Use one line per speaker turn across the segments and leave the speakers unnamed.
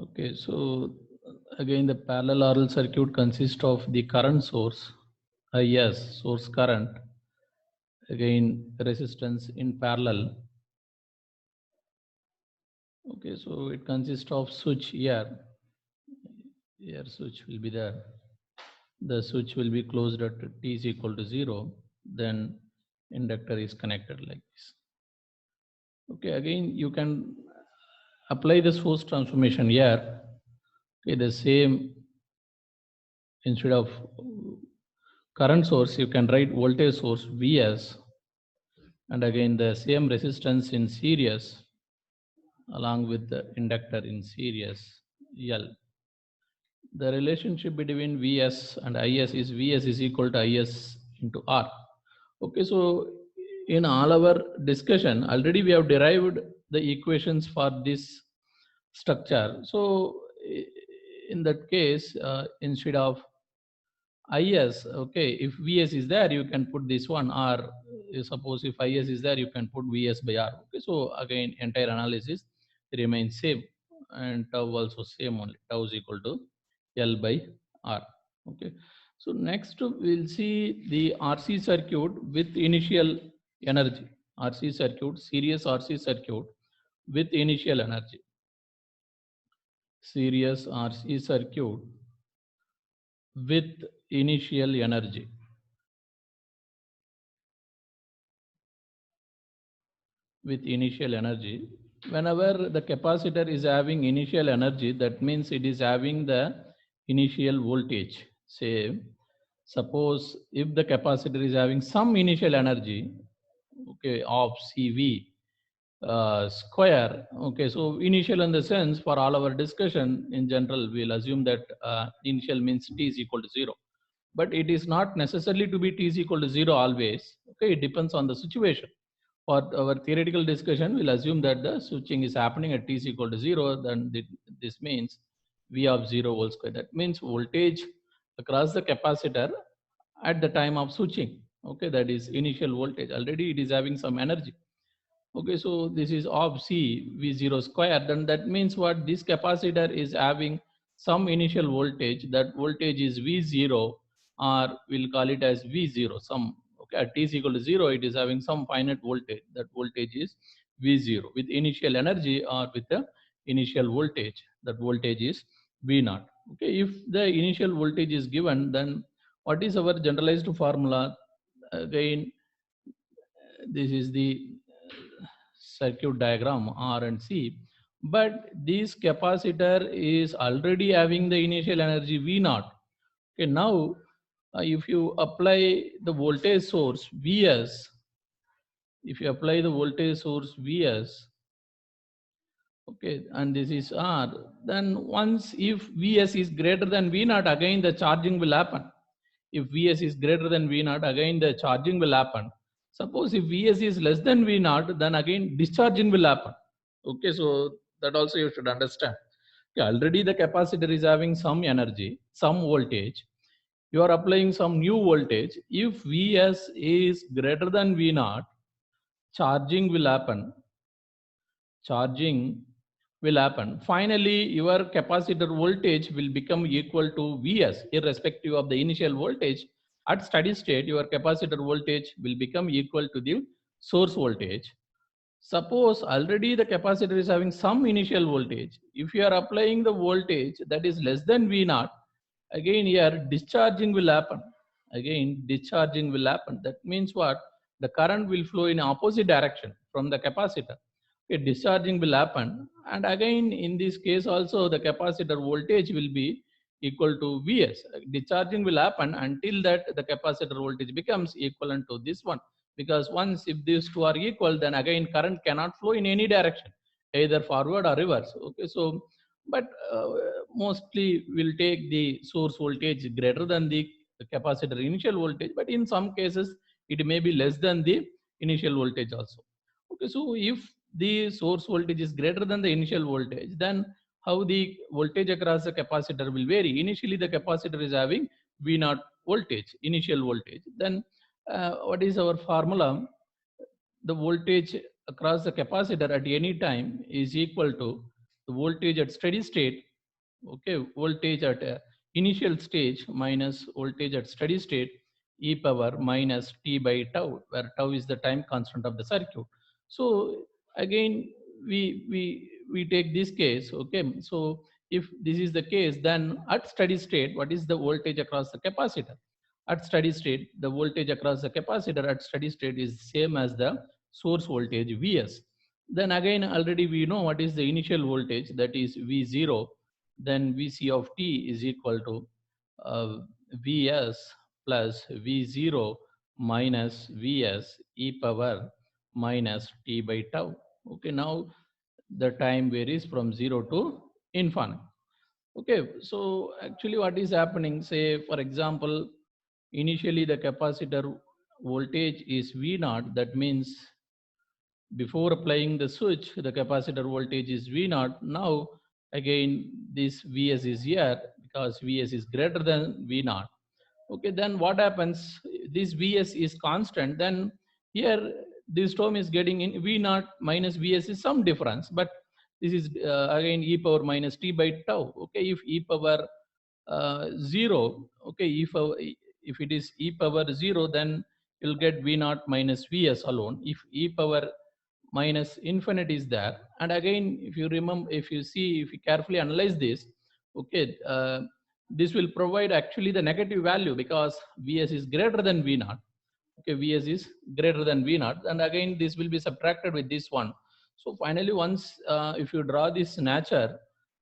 Okay, so again, the parallel RL circuit consists of the current source, IS, source current, again, resistance in parallel. Okay, so it consists of switch here. Here, switch will be there. The switch will be closed at t is equal to 0. Then inductor is connected like this. Okay, again, you can apply the source transformation here. Okay, the same, instead of current source, you can write voltage source Vs, and again the same resistance in series along with the inductor in series L. The relationship between Vs and Is is Vs is equal to Is into R. Okay, so in all our discussion, already we have derived the equations for this structure. So in that case, instead of Is, okay, if Vs is there, you can put this one, or suppose if Is is there, you can put Vs by R. Okay, so again, entire analysis remains same, and tau also same only. Tau is equal to L by R. Okay, so next we'll see the RC circuit with initial energy. RC circuit, series RC circuit with initial energy. Series RC circuit with initial energy. With initial energy, whenever the capacitor is having initial energy, that means it is having the initial voltage. Say, suppose if the capacitor is having some initial energy, okay, of CV square. Okay, so initial in the sense, for all our discussion in general, we'll assume that initial means t is equal to 0, but it is not necessarily to be t is equal to 0 always. Okay, it depends on the situation. For our theoretical discussion, we'll assume that the switching is happening at t is equal to 0. Then this means V of 0 whole square. That means voltage across the capacitor at the time of switching. Okay, that is initial voltage. Already it is having some energy. Okay, so this is of C V0 square. Then that means what? This capacitor is having some initial voltage. That voltage is V0, or we'll call it as V0. Some, okay, at t is equal to 0, it is having some finite voltage. That voltage is V0 with initial energy or with the initial voltage. That voltage is V0. Okay, if the initial voltage is given, then what is our generalized formula? Again, this is the circuit diagram R and C, but this capacitor is already having the initial energy V0. Okay, now if you apply the voltage source Vs, if you apply the voltage source Vs, okay, and this is R, then once if Vs is greater than V0, again the charging will happen. If Vs is greater than V0, again the charging will happen. Suppose if Vs is less than V0, then again discharging will happen. Okay, so that also you should understand. Okay, already the capacitor is having some energy, some voltage. You are applying some new voltage. If Vs is greater than V0, charging will happen. Charging will happen. Finally, your capacitor voltage will become equal to Vs, irrespective of the initial voltage. At steady state, your capacitor voltage will become equal to the source voltage. Suppose already the capacitor is having some initial voltage. If you are applying the voltage that is less than V0, again here discharging will happen. Again, discharging will happen. That means what? The current will flow in opposite direction from the capacitor. Okay, discharging will happen, and again in this case also the capacitor voltage will be equal to Vs. Discharging will happen until that the capacitor voltage becomes equivalent to this one, because once if these two are equal, then again current cannot flow in any direction, either forward or reverse. Okay, so but mostly we'll take the source voltage greater than the capacitor initial voltage, but in some cases it may be less than the initial voltage also. Okay, so if the source voltage is greater than the initial voltage, then how the voltage across the capacitor will vary. Initially the capacitor is having V0 voltage, initial voltage. Then what is our formula? The voltage across the capacitor at any time is equal to the voltage at steady state, okay, voltage at initial stage minus voltage at steady state e power minus t by tau, where tau is the time constant of the circuit. So again, we take this case, okay. So if this is the case, then at steady state, what is the voltage across the capacitor? At steady state, the voltage across the capacitor at steady state is same as the source voltage Vs. Then again, already we know what is the initial voltage, that is V0. Then Vc of t is equal to uh, Vs plus V0 minus Vs e power minus t by tau. Okay, now the time varies from 0 to infinite. Okay, so actually what is happening, say for example, initially the capacitor voltage is V0, that means before applying the switch, the capacitor voltage is V0. Now, again, this Vs is here because Vs is greater than V0. Okay, then what happens? This Vs is constant. Then here, this term is getting in V0 minus Vs is some difference, but this is again e power minus t by tau. Okay, if e power 0, okay, if it is e power 0, then you'll get V0 minus Vs alone. If e power minus infinity is there, and again, if you remember, if you see, if you carefully analyze this, okay, this will provide actually the negative value because Vs is greater than V0. Okay, Vs is greater than V0, and again this will be subtracted with this one. So finally, once if you draw this nature,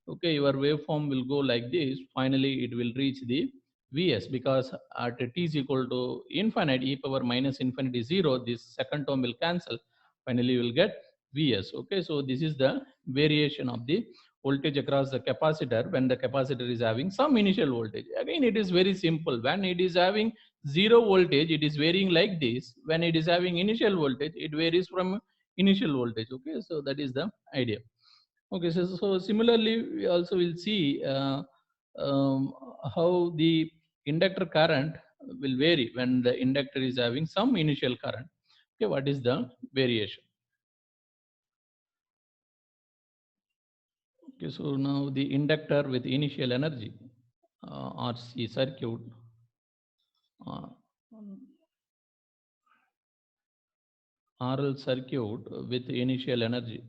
okay, your waveform will go like this. Finally it will reach the Vs, because at t is equal to infinite, e power minus infinity 0, this second term will cancel. Finally you will get Vs. Okay, so this is the variation of the voltage across the capacitor when the capacitor is having some initial voltage. Again, it is very simple. When it is having 0 voltage, it is varying like this. When it is having initial voltage, it varies from initial voltage. Okay, so that is the idea. Okay, so similarly, we also will see how the inductor current will vary when the inductor is having some initial current. Okay, what is the variation? Okay, so now the inductor with initial energy, RC circuit, uh, RL circuit with initial energy.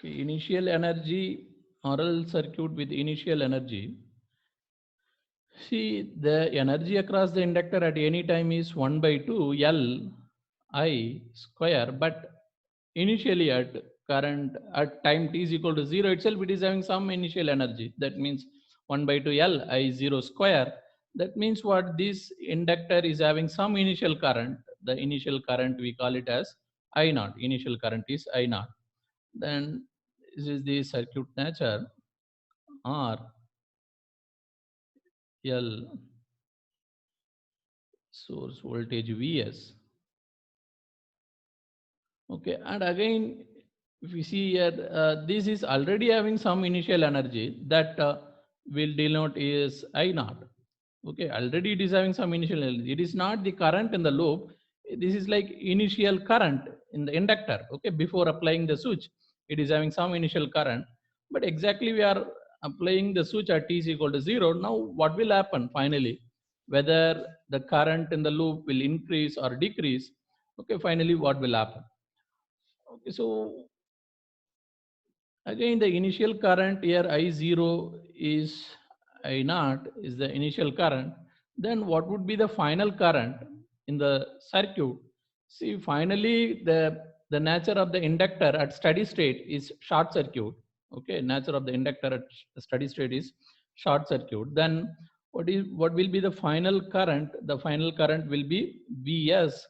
Okay, initial energy, RL circuit with initial energy. See, the energy across the inductor at any time is 1 by 2 L I square, but initially at current at time t is equal to 0 itself, it is having some initial energy. That means 1 by 2 L I 0 square. That means what, this inductor is having some initial current. The initial current we call it as I naught. Initial current is I naught. Then this is the circuit nature, R L source voltage Vs. Okay, and again, if you see here, this is already having some initial energy that will denote is I naught. Okay, already it is having some initial energy. It is not the current in the loop. This is like initial current in the inductor. Okay, before applying the switch, it is having some initial current. But exactly we are applying the switch at t is equal to 0. Now, what will happen finally? Whether the current in the loop will increase or decrease. Okay, finally, what will happen? Okay, so again, the initial current here I0 is I naught is the initial current. Then what would be the final current in the circuit? See, finally, the nature of the inductor at steady state is short circuit. Okay, nature of the inductor at steady state is short circuit. Then what will be the final current? The final current will be Vs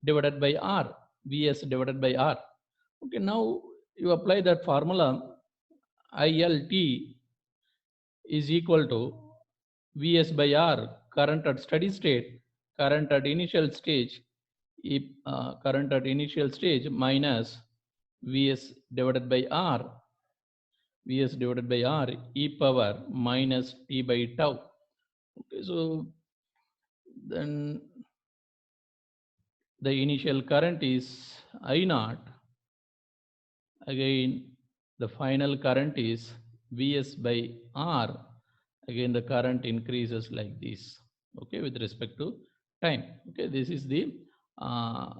divided by R. Vs divided by R. Okay, now you apply that formula. ILT is equal to Vs by R, current at steady state, current at initial stage, current at initial stage minus Vs divided by R, Vs divided by R e power minus t by tau. Okay, so then the initial current is I naught. Again, the final current is Vs by R. Again, the current increases like this, okay, with respect to time. Okay, this is the uh,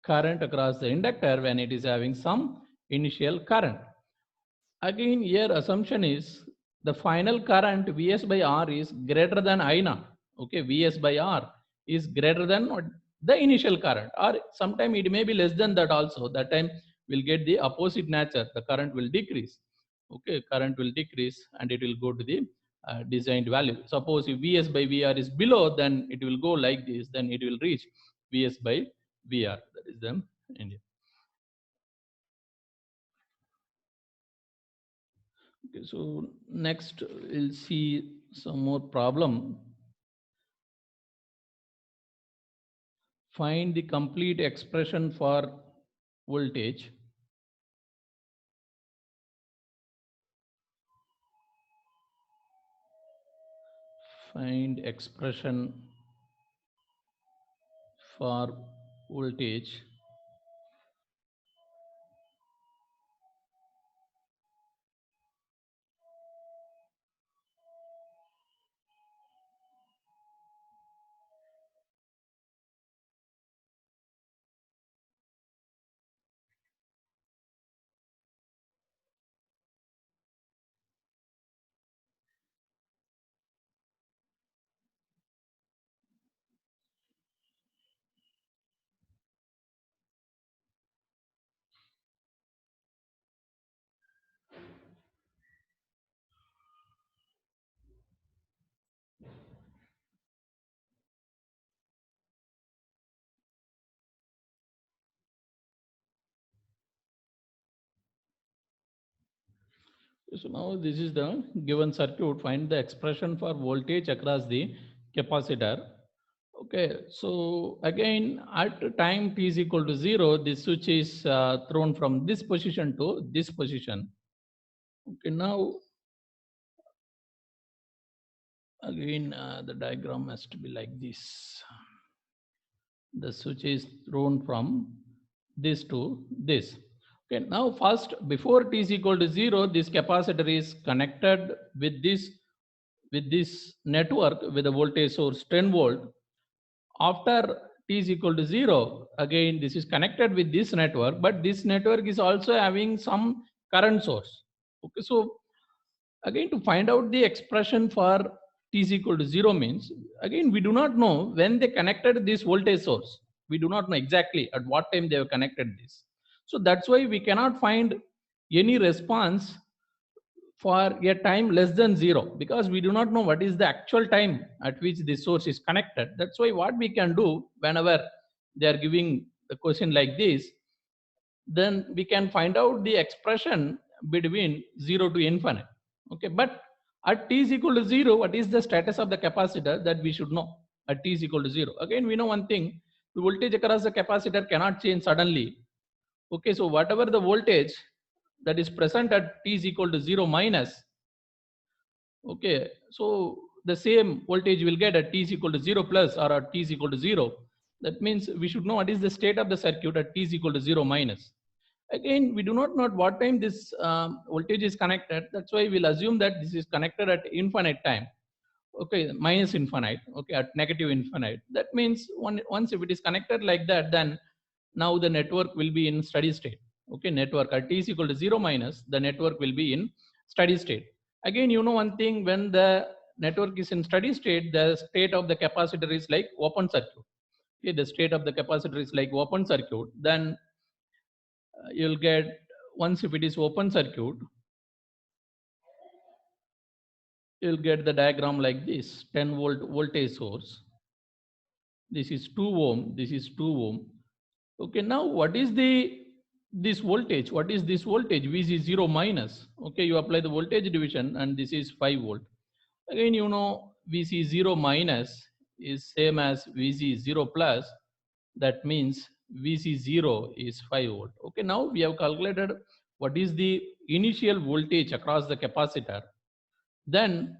current across the inductor when it is having some initial current. Again, here assumption is the final current Vs by R is greater than I naught. Okay, Vs by R is greater than the initial current, or sometime it may be less than that also. That time we'll get the opposite nature. The current will decrease. Okay, current will decrease and it will go to the designed value. Suppose if Vs by Vr is below, then it will go like this. Then it will reach Vs by Vr. That is the end. Okay, so next we'll see some more problem. Find the complete expression for voltage. Find expression for voltage. So now this is the given circuit. Find the expression for voltage across the capacitor. Okay, so again at time t is equal to 0, this switch is thrown from this position to this position. Okay, now again the diagram has to be like this. The switch is thrown from this to this. Okay, now first before t is equal to 0, this capacitor is connected with this network with a voltage source 10 volt. After t is equal to 0, again this is connected with this network, but this network is also having some current source. Okay, so again to find out the expression for t is equal to 0 means, again we do not know when they connected this voltage source. We do not know exactly at what time they have connected this. So that's why we cannot find any response for a time less than 0, because we do not know what is the actual time at which the source is connected. That's why what we can do, whenever they are giving the question like this, then we can find out the expression between 0 to infinite. Okay, but at t is equal to 0, what is the status of the capacitor, that we should know at t is equal to 0. Again, we know one thing: the voltage across the capacitor cannot change suddenly. Okay, so whatever the voltage that is present at t is equal to 0 minus, okay, so the same voltage will get at t is equal to 0 plus or at t is equal to 0. That means we should know what is the state of the circuit at t is equal to 0 minus. Again, we do not know at what time this voltage is connected. That's why we'll assume that this is connected at infinite time. Okay, minus infinite. Okay, at negative infinite. That means once if it is connected like that, then now the network will be in steady state. Okay, network at t is equal to 0 minus, the network will be in steady state. Again, you know one thing: when the network is in steady state, the state of the capacitor is like open circuit. Okay, the state of the capacitor is like open circuit. Then you'll get, once if it is open circuit, you'll get the diagram like this: 10 volt voltage source. This is 2 ohm. This is 2 ohm. Okay, now what is this voltage? What is this voltage? Vc 0 minus. Okay, you apply the voltage division and this is 5 volt. Again, you know Vc 0 minus is same as Vc 0 plus. That means Vc 0 is 5 volt. Okay, now we have calculated what is the initial voltage across the capacitor. Then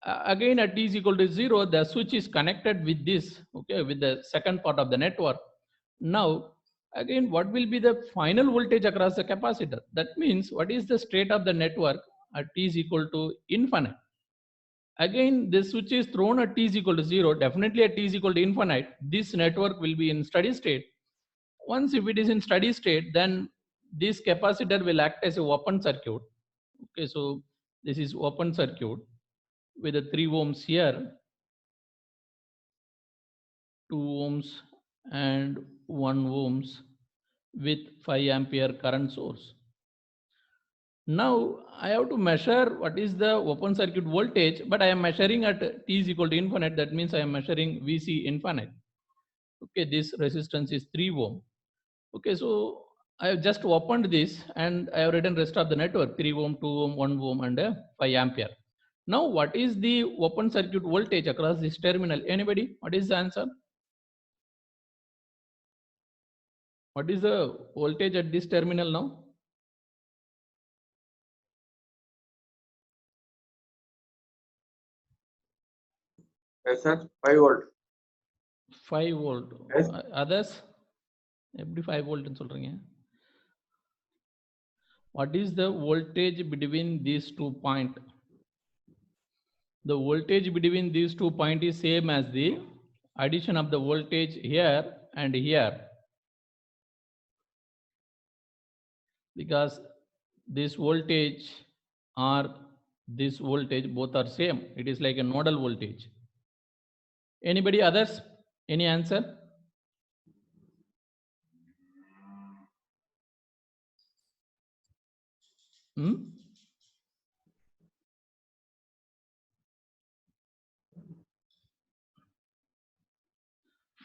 Again at t is equal to 0, the switch is connected with this, okay, with the second part of the network. Now, again, what will be the final voltage across the capacitor? That means what is the state of the network at t is equal to infinite? Again, this switch is thrown at t is equal to 0. Definitely at t is equal to infinite, this network will be in steady state. Once if it is in steady state, then this capacitor will act as a open circuit. Okay, so this is open circuit with the 3 ohms here, 2 ohms and 1 ohms with 5 ampere current source. Now I have to measure what is the open circuit voltage, but I am measuring at t is equal to infinite. That means I am measuring VC infinite. Okay, this resistance is 3 ohm. Okay, so I have just opened this and I have written rest of the network 3 ohm, 2 ohm, 1 ohm and 5 ampere. Now what is the open circuit voltage across this terminal? Anybody? What is the answer? What is the voltage at this terminal now?
Yes, sir. 5 volt.
5 volt.
Yes.
Others? எப்படி 5 volt ன்னு சொல்றீங்க? What is the voltage between these 2 points? The voltage between these 2 points is same as the addition of the voltage here and here, because this voltage or this voltage both are same. It is like a nodal voltage. Anybody others? Any answer? Hmm?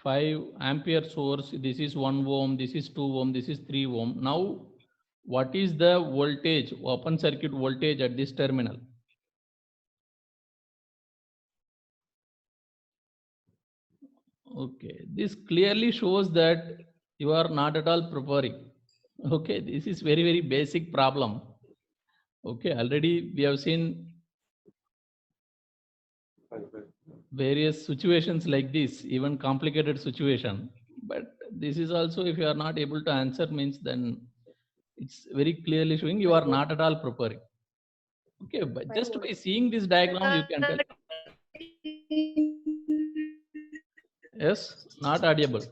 5 ampere source, this is 1 ohm, this is 2 ohm, this is 3 ohm. Now what is the voltage, open circuit voltage at this terminal? Okay, this clearly shows that you are not at all preparing. Okay, this is very, very basic problem. Okay, already we have seen various situations like this, even complicated situation. But this is also, if you are not able to answer, means then it's very clearly showing you are not at all preparing. Okay, but just by seeing this diagram, you can tell. Yes, not audible.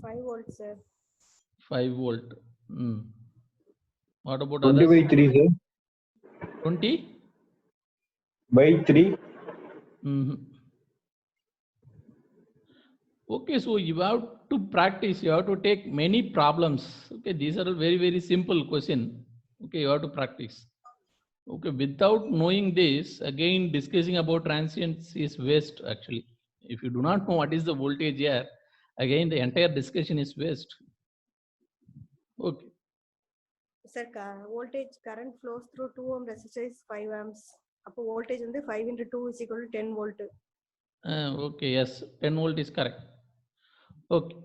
5 volts, sir.
5 volt. What about
20
others?
by 3, sir.
20
by 3.
Okay, so you have to practice, you have to take many problems. Okay, these are very, very simple question. Okay, you have to practice. Okay, without knowing this, again discussing about transients is waste actually. If you do not know what is the voltage here, again the entire discussion is waste. Okay.
Sir, voltage current flows through 2 ohm resistor is 5 amps. அப்போ voltage வந்து 5 into 2 is equal to 10 volt.
Okay, yes, 10 volt is correct. Okay,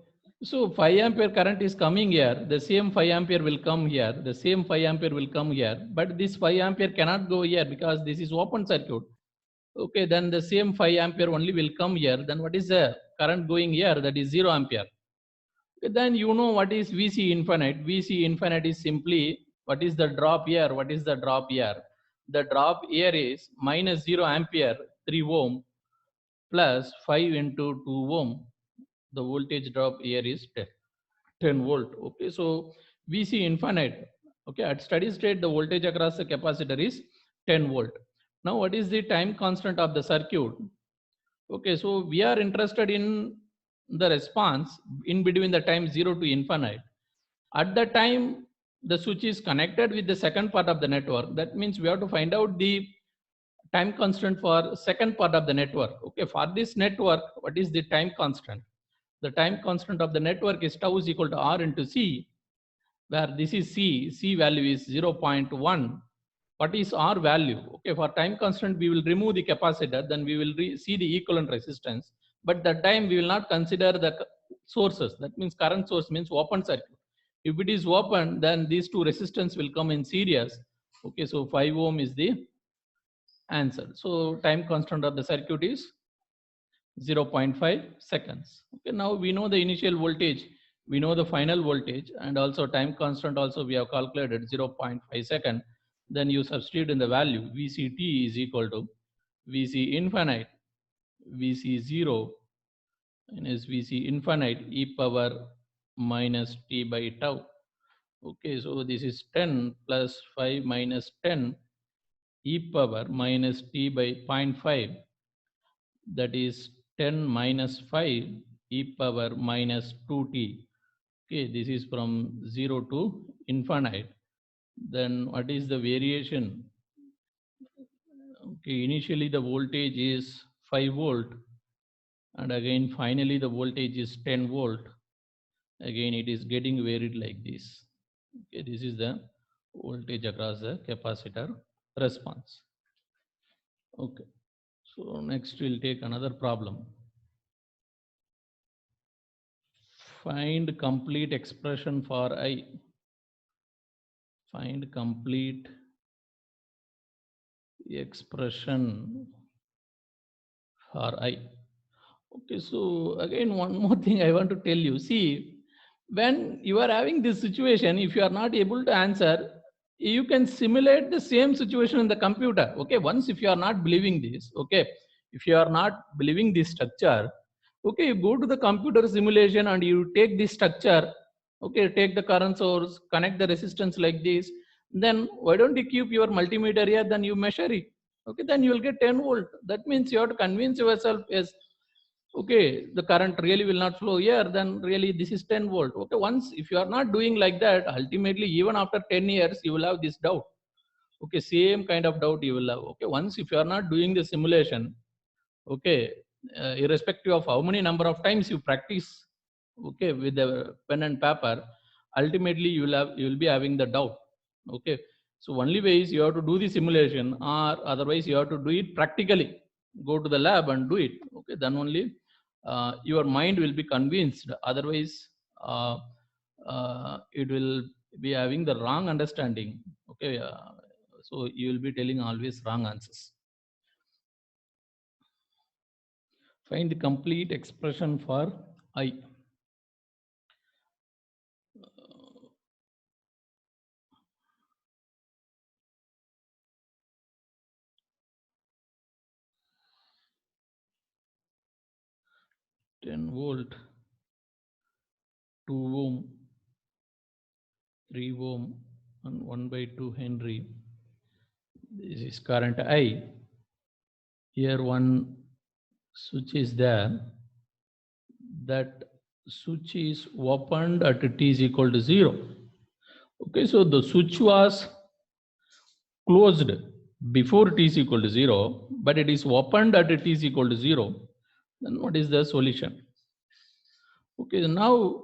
so 5 ampere current is coming here. The same 5 ampere will come here. The same 5 ampere will come here. But this 5 ampere cannot go here because this is open circuit. Okay, then the same 5 ampere only will come here. Then what is the current going here? That is 0 ampere. Okay, then you know what is VC infinite. VC infinite is simply what is the drop here? What is the drop here? The drop here is minus 0 ampere, 3 ohm plus 5 into 2 ohm. The voltage drop here is 10 volt. Okay, so VC infinite. Okay, at steady state, the voltage across the capacitor is 10 volt. Now, what is the time constant of the circuit? Okay, so we are interested in the response in between the time 0 to infinite. At the time the switch is connected with the second part of the network, that means we have to find out the time constant for second part of the network. Okay, for this network, what is the time constant? The time constant of the network is tau is equal to R into C, where this is C value is 0.1. What is R value? Okay, for time constant, we will remove the capacitor, then we will see the equivalent resistance. But that time we will not consider the sources. That means current source means open circuit. If it is open, then these two resistance will come in series. Okay, so 5 ohm is the answer. So time constant of the circuit is 0.5 seconds. Okay, now we know the initial voltage, we know the final voltage, and also time constant also we have calculated 0.5 second. Then you substitute in the value VCT is equal to VC infinite, VC 0 minus VC infinite e power minus t by tau. Okay, so this is 10 plus 5 minus 10 e power minus t by 0.5, that is 10 minus 5 e power minus 2t. Okay, this is from 0 to infinite. Then what is the variation? Okay, initially the voltage is 5 volt, and again finally the voltage is 10 volt. Again it is getting varied like this. Okay, this is the voltage across the capacitor response. Okay, so next we'll take another problem. Find complete expression for I. Find complete expression for I. Okay, so again, one more thing I want to tell you. See, when you are having this situation, if you are not able to answer, you can simulate the same situation in the computer. Okay, once if you are not believing this, okay, if you are not believing this structure, okay, you go to the computer simulation and you take this structure, okay, take the current source, connect the resistance like this, then why don't you keep your multimeter here, then you measure it. Okay, then you will get 10 volt. That means you have to convince yourself, yes, okay, the current really will not flow here, then really this is 10 volt. Okay, once if you are not doing like that, ultimately even after 10 years you will have this doubt. Okay, same kind of doubt you will have. Okay, once if you are not doing the simulation, okay, irrespective of how many number of times you practice, okay, with the pen and paper, ultimately you will be having the doubt. Okay, so only way is you have to do the simulation, or otherwise you have to do it practically. Go to the lab and do it. Okay, then only your mind will be convinced. Otherwise, it will be having the wrong understanding. Okay, so you will be telling always wrong answers. Find the complete expression for I. Ten volt, 2 ohm, 3 ohm, and 1/2 Henry. This is current I. Here one switch is there. That switch is opened at t is equal to 0. Okay, so the switch was closed before t is equal to 0, but it is opened at t is equal to 0. Then what is the solution? Okay, now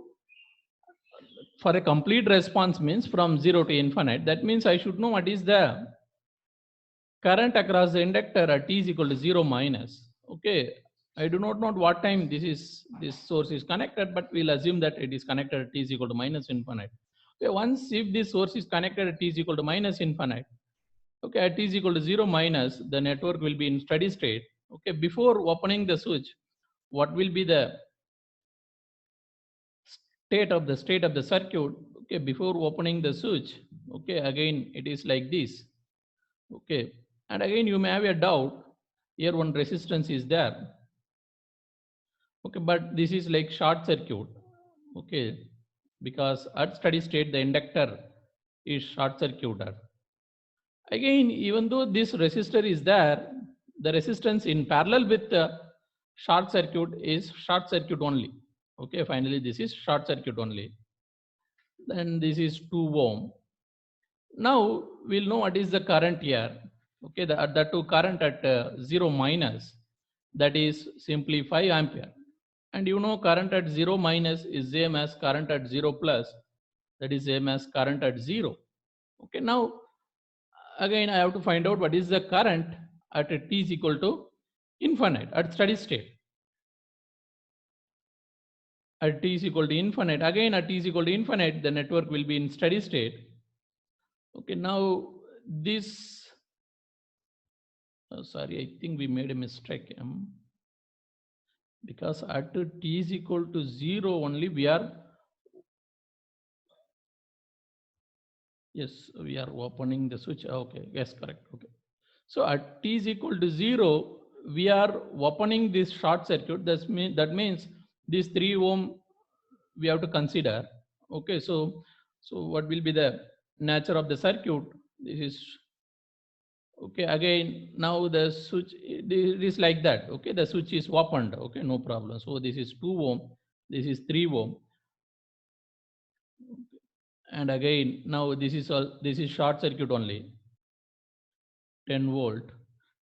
for a complete response means from 0 to infinite, that means I should know what is the current across the inductor at t is equal to 0 minus. Okay, I do not know at what time this source is connected, but we'll assume that it is connected at t is equal to minus infinite. Okay, once if this source is connected at t is equal to minus infinite, okay, at t is equal to 0 minus, the network will be in steady state. Okay, before opening the switch, what will be the state of the circuit? Okay, before opening the switch, okay, again it is like this. Okay, and again you may have a doubt, here one resistance is there. Okay, but this is like short circuit. Okay, because at steady state the inductor is short circuited. Again, even though this resistor is there, the resistance in parallel with the short circuit is short circuit only. Okay, finally this is short circuit only. Then this is 2 ohm. Now we'll know what is the current here. Okay, the two current at 0 minus, that is simply 5 ampere. And you know current at 0 minus is same as current at 0 plus, that is same as current at 0. Okay, now again I have to find out what is the current at t is equal to infinite at steady state. At t is equal to infinite, again at t is equal to infinite, the network will be in steady state. Okay, now this Sorry, I think we made a mistake. Because at t is equal to 0 only we are, yes, we are opening the switch. Okay, yes, correct. Okay. So at t is equal to 0, we are opening this short circuit. That means this 3 ohm we have to consider. Okay, so what will be the nature of the circuit? This is okay. Again, now the switch it is like that. Okay, the switch is opened. Okay, no problem. So this is 2 ohm, this is 3 ohm, and again now this is short circuit only, 10 volt.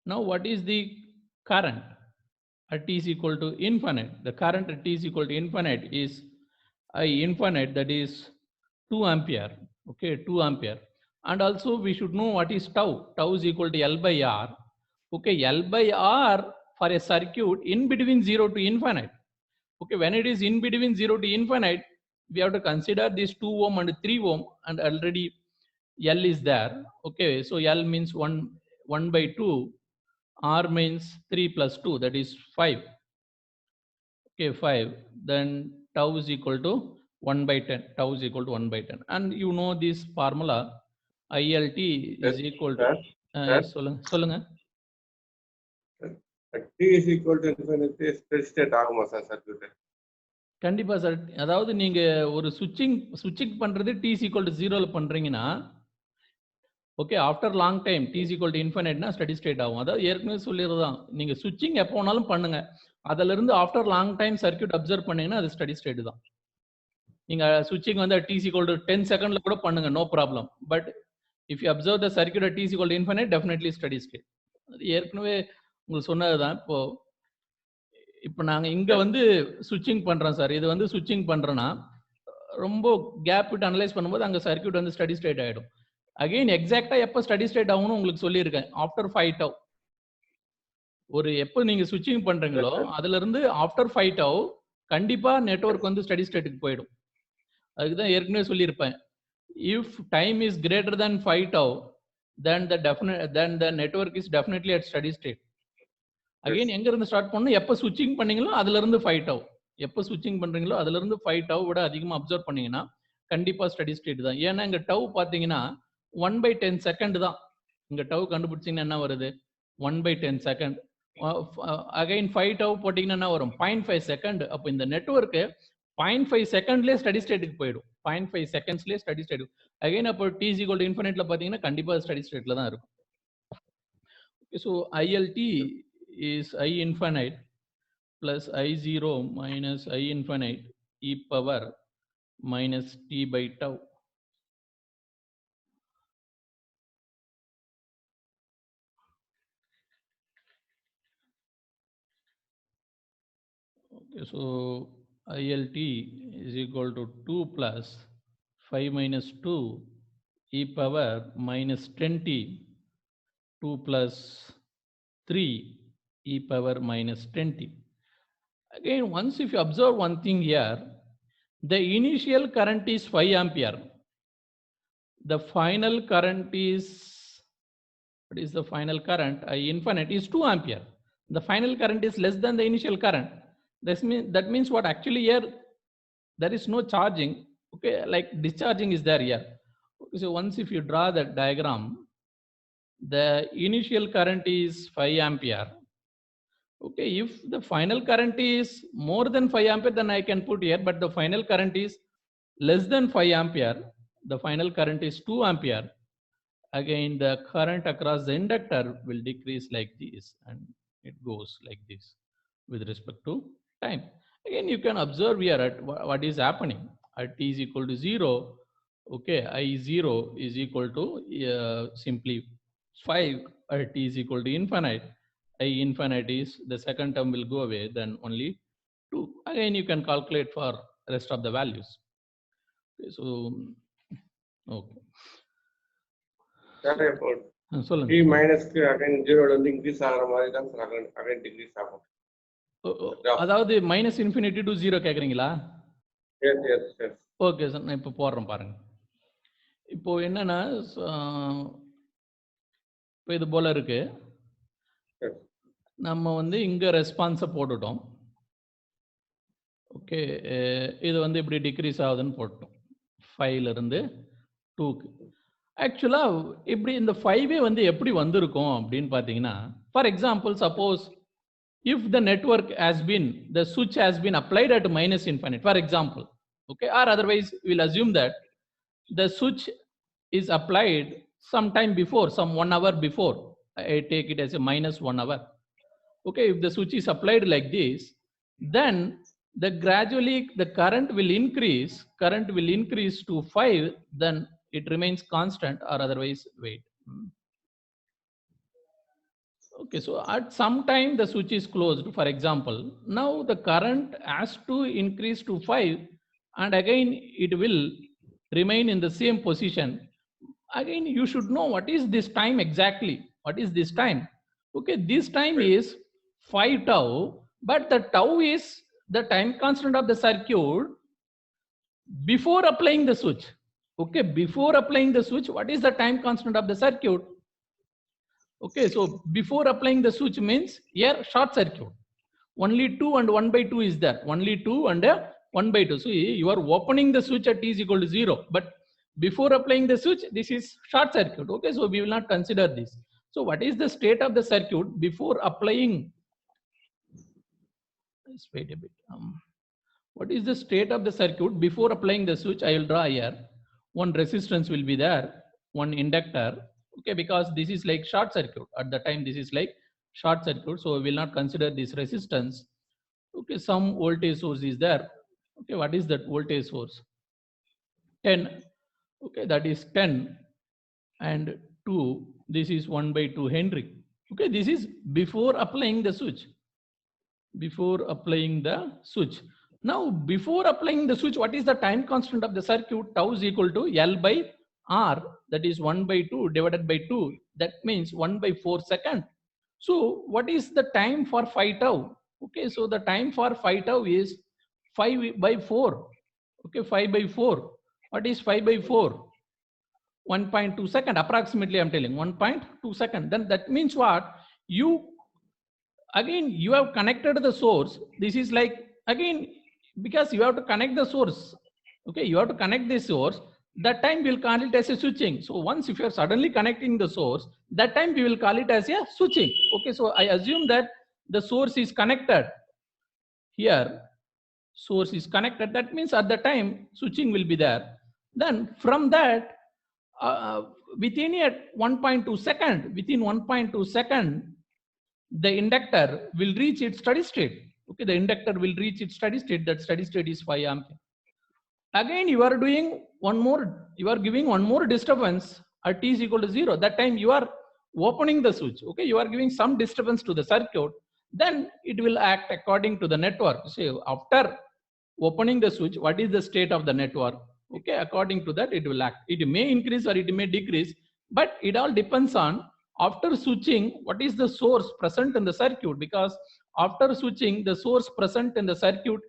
Now what is the current at t is equal to infinite? The current at t is equal to infinite is I infinite, that is 2 ampere. Okay, 2 ampere. And also we should know what is tau. Tau is equal to L by R. Okay, L by R for a circuit in between 0 to infinite. Okay, when it is in between 0 to infinite, we have to consider this 2 ohm and 3 ohm, and already L is there. Okay, so L means 1 by 2, R means 3 plus 2, that is 5. Okay, 5. Then tau is equal to 1 by 10. Tau is equal to 1 by 10. And you know this formula, ILT is
Yes,
equal to,
sir.
yes, சொல்லுங்க.
T is equal to infinity steady state ஆகுமா sir circuit?
கண்டிப்பா sir. அதாவது நீங்க ஒரு சுவிட்சிங் பண்றது t is equal to 0ல பண்றீங்கன்னா, okay, after long time t is equal to infiniteனா ஸ்டெடி ஸ்டேட் ஆகும். அதாவது ஏற்கனவே சொல்லிடுறதுதான், நீங்க சுவிட்சிங் எப்போ வேணாலும் பண்ணுங்க, அதுல இருந்து after long time circuit observe பண்ணீங்கன்னா அது ஸ்டெடி ஸ்டேட் தான். நீங்க சுவிட்சிங் வந்து t is equal to 10 செகண்ட்ல கூட பண்ணுங்க, no problem. But if you observe the circuit at t is equal to infinite, definitely steady state. அது ஏற்கனவே உங்களுக்கு சொன்னதுதான். இப்போ நாங்க இங்க வந்து சுவிட்சிங் பண்றோம் சார். இது வந்து சுவிட்சிங் பண்றோம்னா ரொம்ப கேப் விட்டு அனலைஸ் பண்ணும்போது அங்க சர்க்யூட் வந்து ஸ்டெடி ஸ்டேட் ஆயிடும். அகைன் எக்ஸாக்டா எப்போ ஸ்டெடி ஸ்டேட் ஆகும்னு உங்களுக்கு சொல்லியிருக்கேன், ஆஃப்டர் 5 டவ். ஒரு எப்போ நீங்க சுவிட்சிங் பண்றீங்களோ அதுல இருந்து ஆஃப்டர் 5 டவ் கண்டிப்பா நெட்வொர்க் வந்து ஸ்டெடி ஸ்டேட்டுக்கு போயிடும். அதுக்கு தான் ஏற்கனவே சொல்லியிருப்பேன், if time is greater than 5 tau then the network is definitely at steady state. Again எங்க இருந்து ஸ்டார்ட் பண்ணணும்? எப்போ சுவிட்சிங் பண்ணீங்களோ அதுல இருந்து 5 டவ். எப்போ சுவிட்சிங் பண்றீங்களோ அதுல இருந்து 5 டவ் விட அதிகமா அப்சர்வ் பண்ணீங்கன்னா கண்டிப்பா ஸ்டெடி ஸ்டேட் தான். ஏன்னா இங்க டவ் பாத்தீங்கன்னா 1/10 செகண்ட் தான். இங்க டவ் கண்டுபிடிச்சீங்கன்னா என்ன வருது? 1/10 செகண்ட். அகைன் 5 டவ் போட்டீங்கன்னா என்ன வரும்? 0.5 செகண்ட். அப்போ இந்த நெட்வொர்க் 0.5 செகண்ட்லயே ஸ்டெடி ஸ்டேட்டுக்கு போயிடும். 0.5 செகண்ட்ஸ்லயே ஸ்டெடி ஸ்டேட். அகைன் அப்போ t is equal to infiniteல பாத்தீங்கன்னா கண்டிப்பா ஸ்டெடி ஸ்டேட்ல தான் இருக்கும். So ILT is I infinite plus I0 minus I infinite e power minus t by tau. Okay, so ILT is equal to 2 plus 5 minus 2 e power minus 10t, 2 plus 3 e power minus 10t. Again, once if you observe one thing here, the initial current is 5 ampere. The final current is, what is the final current? I infinite is 2 ampere. The final current is less than the initial current. That means what? Actually here there is no charging. Okay, like discharging is there here. Okay, so once if you draw that diagram, the initial current is 5 ampere. Okay, if the final current is more than 5 ampere, then I can put here, but the final current is less than 5 ampere. The final current is 2 ampere. Again, the current across the inductor will decrease like this, and it goes like this with respect to time. Again, you can observe here at what is happening at t is equal to 0. Okay, I0 is equal to simply 5. At t is equal to infinite, I infinite is the second term will go away, then only 2. Again, you can calculate for rest of the values. Okay, so okay.
Sir இப்போ
சொல்லுங்க.
t மைனஸ்க்கு again 0 வந்து increase ஆகுற மாதிரி தான் sir again degrees ஆகும்.
அதாவது minus infinity to 0 கேக்குறீங்களா?
Yes yes yes.
Okay sir, நான் இப்போ போடுறேன் பாருங்க. இப்போ என்னன்னா, இப்போ இது போல இருக்கு. நம்ம வந்து இங்க ரெஸ்பான்ஸை போட்டுட்டோம். ஓகே, இது வந்து இப்படி டிக்ரீஸ் ஆகுதுன்னு போட்டோம் 5ல இருந்து 2க்கு. ஆக்சுவலா இப்படி இந்த 5 வந்து எப்படி வந்திருக்கும் அப்படின்னு பார்த்தீங்கன்னா, for example suppose if the network has been, the switch has been applied at minus infinite, for example, okay, or otherwise we'll assume that the switch is applied sometime before, some 1 hour before. I take it as a minus 1 hour. Okay, if the switch is applied like this, then the gradually the current will increase to 5, then it remains constant or otherwise wait. Okay, so at some time the switch is closed, for example. Now the current has to increase to 5 and again it will remain in the same position. Again, you should know what is this time exactly. What is this time? Okay, this time is 5 tau, but the tau is the time constant of the circuit before applying the switch. Okay, before applying the switch, what is the time constant of the circuit? Okay, so before applying the switch means here short circuit. Only 2 and 1 by 2 is there. Only 2 and 1 by 2. So you are opening the switch at t is equal to 0. But before applying the switch, this is short circuit. Okay, so we will not consider this. So what is the state of the circuit before applying? Let's wait a bit. What is the state of the circuit before applying the switch? I will draw here. One resistance will be there, one inductor. Okay, because this is like short circuit. At the time, this is like short circuit. So we will not consider this resistance. Okay, some voltage source is there. Okay, what is that voltage source? 10. Okay, that is 10 and 2. This is 1 by 2 Henry. Okay, this is before applying the switch. Before applying the switch. Now, before applying the switch, what is the time constant of the circuit? Tau is equal to L by R, that is 1 by 2 divided by 2. That means 1 by 4 second. So what is the time for 5 tau? Okay, so the time for 5 tau is 5 by 4. Okay, 5 by 4. What is 5 by 4? 1.2 second approximately, I'm telling 1.2 second. Then that means what? You again you have connected the source. This is like again because you have to connect the source. Okay, you have to connect this source. That time we'll call it as a switching. So once if you are suddenly connecting the source, that time we will call it as a switching. Okay, so I assume that the source is connected here. Source is connected. That means at the time switching will be there. Then from that within a 1.2 second, within 1.2 second, the inductor will reach its steady state. Okay, the inductor will reach its steady state. That steady state is 5 ampere. Again, you are doing one more, you are giving one more disturbance at t is equal to 0. That time you are opening the switch. Okay, you are giving some disturbance to the circuit. Then it will act according to the network. So after opening the switch, what is the state of the network? Okay, according to that, it will act. It may increase or it may decrease, but it all depends on after switching, what is the source present in the circuit? Because after switching, the source present in the circuit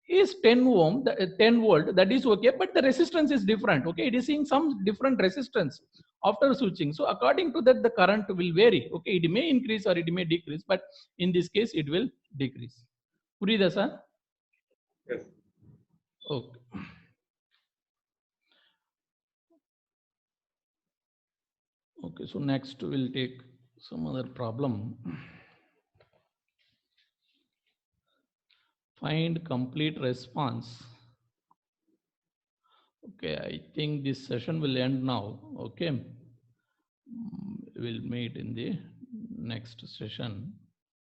is 10 ohm, 10 volt, that is okay, but the resistance is different. Okay, it is seeing some different resistance after switching. So according to that, the current will vary. Okay, it may increase or it may decrease, but in this case, it will decrease. Purida sir?
Yes.
Okay. Okay, so next we'll take some other problem. Find complete response. Okay, I think this session will end now. Okay, we'll meet in the next session.